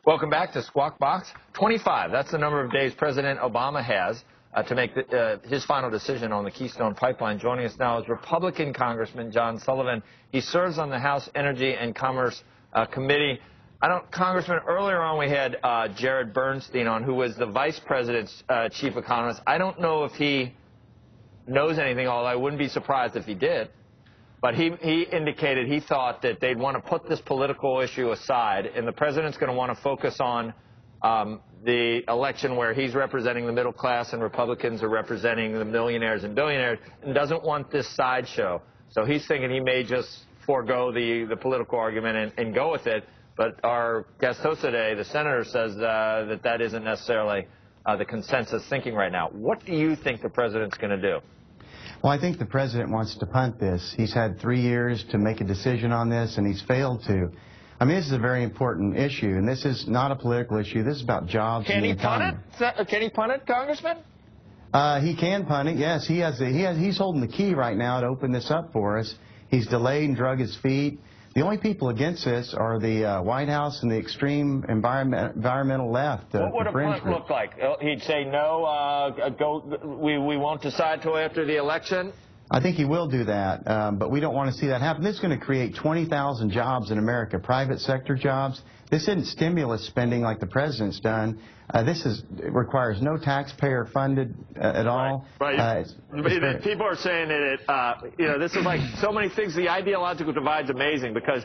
Welcome back to Squawk Box. 25, that's the number of days President Obama has to make his final decision on the Keystone pipeline. Joining us now is Republican Congressman John Sullivan. He serves on the House Energy and Commerce Committee. Congressman, earlier on we had Jared Bernstein on, who was the Vice President's chief economist. I don't know if he knows anything, although I wouldn't be surprised if he did. But he indicated he thought that they'd want to put this political issue aside, and the president's going to want to focus on the election where he's representing the middle class and Republicans are representing the millionaires and billionaires, and doesn't want this sideshow. So he's thinking he may just forego the political argument and go with it. But our guest host today, the senator, says that isn't necessarily the consensus thinking right now. What do you think the president's going to do? Well, I think the president wants to punt this. He's had 3 years to make a decision on this, and he's failed to. I mean, this is a very important issue, and this is not a political issue. This is about jobs and the economy. Can he punt it, Congressman? He can punt it, yes. He's holding the key right now to open this up for us. He's delayed and drug his feet. The only people against this are the White House and the extreme environmental left. What would a punt look like? He'd say, no, we won't decide till after the election? I think he will do that, but we don't want to see that happen. This is going to create 20,000 jobs in America, private sector jobs. This isn't stimulus spending like the president's done. It requires no taxpayer funded at all. Right. People are saying that this is like so many things. The ideological divide's amazing because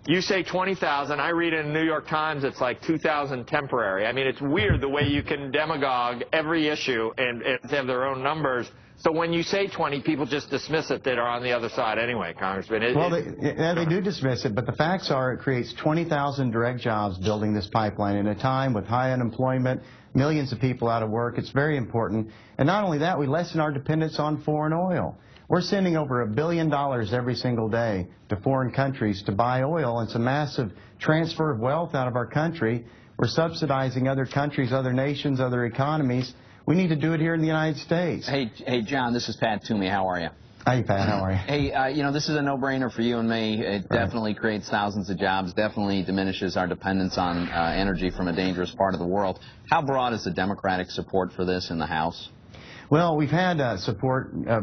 you say 20,000. I read in the New York Times it's like 2,000 temporary. I mean, it's weird the way you can demagogue every issue and have their own numbers. So when you say 20, people just dismiss it that are on the other side anyway, Congressman. They do dismiss it, but the facts are it creates 20,000 direct jobs building this pipeline in a time with high unemployment, millions of people out of work. It's very important. And not only that, we lessen our dependence on foreign oil. We're sending over $1 billion every single day to foreign countries to buy oil. It's a massive transfer of wealth out of our country. We're subsidizing other countries, other nations, other economies. We need to do it here in the United States. Hey, John, this is Pat Toomey. How are you? Hey, Pat, how are you? Hey, this is a no-brainer for you and me. It definitely creates thousands of jobs, definitely diminishes our dependence on energy from a dangerous part of the world. How broad is the Democratic support for this in the House? Well, we've had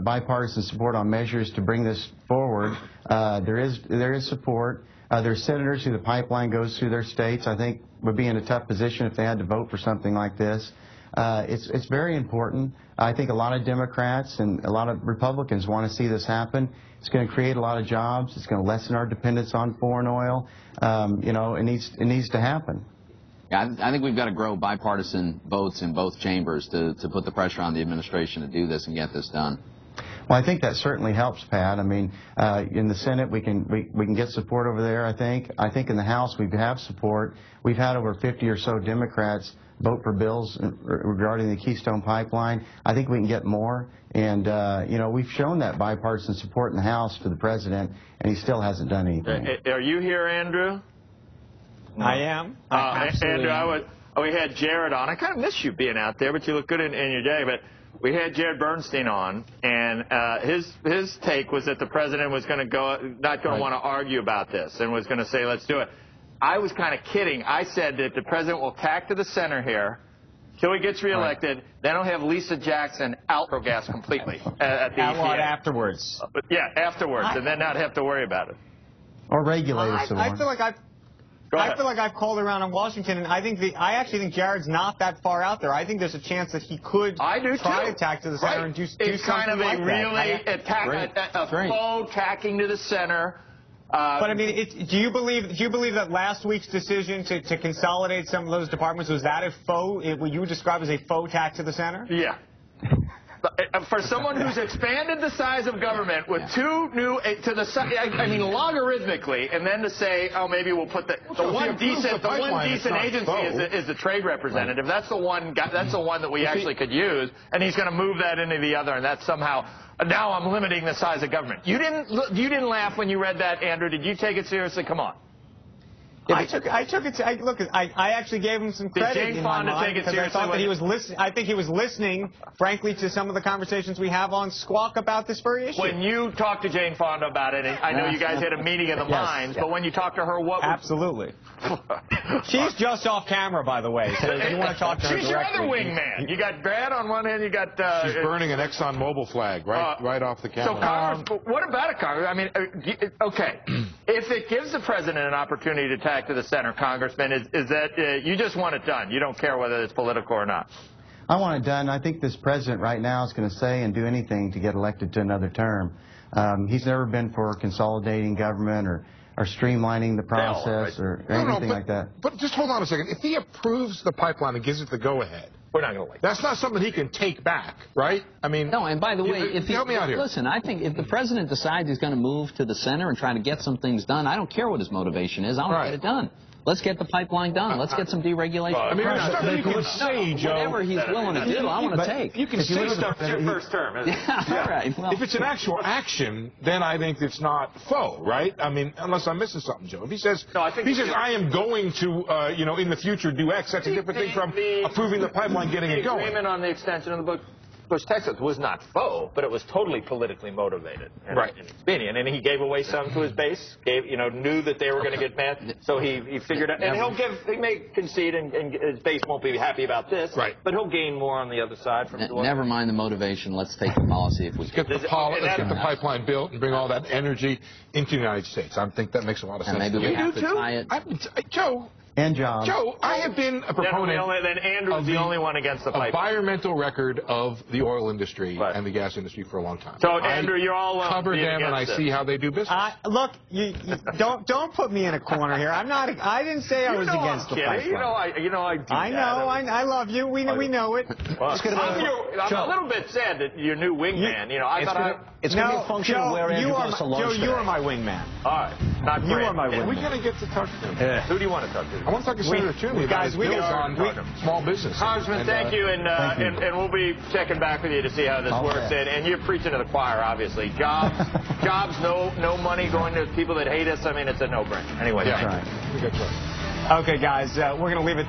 bipartisan support on measures to bring this forward. There is support. There's senators who the pipeline goes through their states. I think would be in a tough position if they had to vote for something like this. It's very important. I think a lot of Democrats and a lot of Republicans want to see this happen. It's going to create a lot of jobs. It's going to lessen our dependence on foreign oil. It needs to happen. Yeah, I think we've got to grow bipartisan votes in both chambers to put the pressure on the administration to do this and get this done. Well, I think that certainly helps, Pat. I mean, in the Senate, we can get support over there, I think. I think in the House, we have support. We've had over 50 or so Democrats vote for bills regarding the Keystone pipeline. I think we can get more. And, we've shown that bipartisan support in the House to the president, and he still hasn't done anything. Are you here, Andrew? I am. Andrew, we had Jared on. I kind of miss you being out there, but you look good in your day. But we had Jared Bernstein on, and his take was that the president was going to not going to want to argue about this and was going to say, let's do it. I was kind of kidding. I said that the president will tack to the center here till he gets reelected. Then he'll have Lisa Jackson out for gas completely at the EPA. Afterwards. Yeah, afterwards, and then not have to worry about it. Or regulate it some more. I feel like I've called around in Washington, and I actually think Jared's not that far out there. I think there's a chance that he could try to tack to the center and do something like that. It's kind of a faux tacking to the center. But I mean, do you believe that last week's decision to consolidate some of those departments was that a faux? What you would describe as a faux tack to the center? Yeah. For someone who's expanded the size of government with two new logarithmically, and then to say, oh, maybe we'll put the one decent agency is the trade representative. Right. That's the one that we actually could use, and he's going to move that into the other, and that's somehow. Now I'm limiting the size of government. You didn't laugh when you read that, Andrew. Did you take it seriously? Come on. I actually gave him some credit. Did Jane Fonda take it seriously? I thought that he was listening. I think he was listening, frankly, to some of the conversations we have on Squawk about this very issue. When you talked to Jane Fonda about it, and I know you guys had a meeting of the minds, but when you talked to her, what? Absolutely. She's just off camera, by the way, so if you want to talk to her She's directly. your other wingman. You got Brad on one hand, you got... She's burning an ExxonMobil flag right off the camera. So Congress, what about it, Congress? I mean, okay, if it gives the president an opportunity to tack to the center, Congressman, is that you just want it done? You don't care whether it's political or not? I want it done. I think this president right now is going to say and do anything to get elected to another term. He's never been for consolidating government or streamlining the process or anything like that. But just hold on a second. If he approves the pipeline and gives it the go-ahead, we're not going to wait. That's not something he can take back, right? I mean, no. And by the way, help me out here. Listen, I think if the president decides he's going to move to the center and try to get some things done, I don't care what his motivation is. I want to get it done. Let's get the pipeline done. Let's get some deregulation. I mean, there's stuff you can say, Joe. Whatever he's willing to do, I want to take. You can say stuff. It's your first term, isn't it? Yeah, all right. Well, if it's an actual action, then I think it's not faux, right? I mean, unless I'm missing something, Joe. If he says, I am going to, in the future do X, that's a different thing from approving the pipeline, getting it going. The agreement on the extension of the Bush Texas was not faux, but it was totally politically motivated and expedient. And he gave away some to his base, knew that they were going to get mad, so he figured out. And he may concede, and his base won't be happy about this, but he'll gain more on the other side from doing never mind the motivation. Let's take the policy if we can. Let's get the pipeline built and bring all that energy into the United States. I think that makes a lot of sense. And maybe we have to tie it. Joe. And jobs. Joe, I have been a proponent then Andrew's the only one against the pipeline. Environmental record of the oil industry and the gas industry for a long time. So, Andrew, you're all cover them, and I see how they do business. Look, you don't put me in a corner here. I'm not. I didn't say I was against the pipeline. I know. I love you. We know it. I'm a little bit sad that your new wingman. It's going to be a function of where Andrew goes to lunch. Joe, you are my wingman. All right. Not you are my wingman. We're going to get to talk to him. Who do you want to talk to? I want to talk to Senator Toomey. Guys, we on small business. Congressman, thank you, and we'll be checking back with you to see how this works. And you're preaching to the choir, obviously. Jobs, no money going to people that hate us. I mean, it's a no-brainer. Anyway, that's right. Okay, guys, we're going to leave it.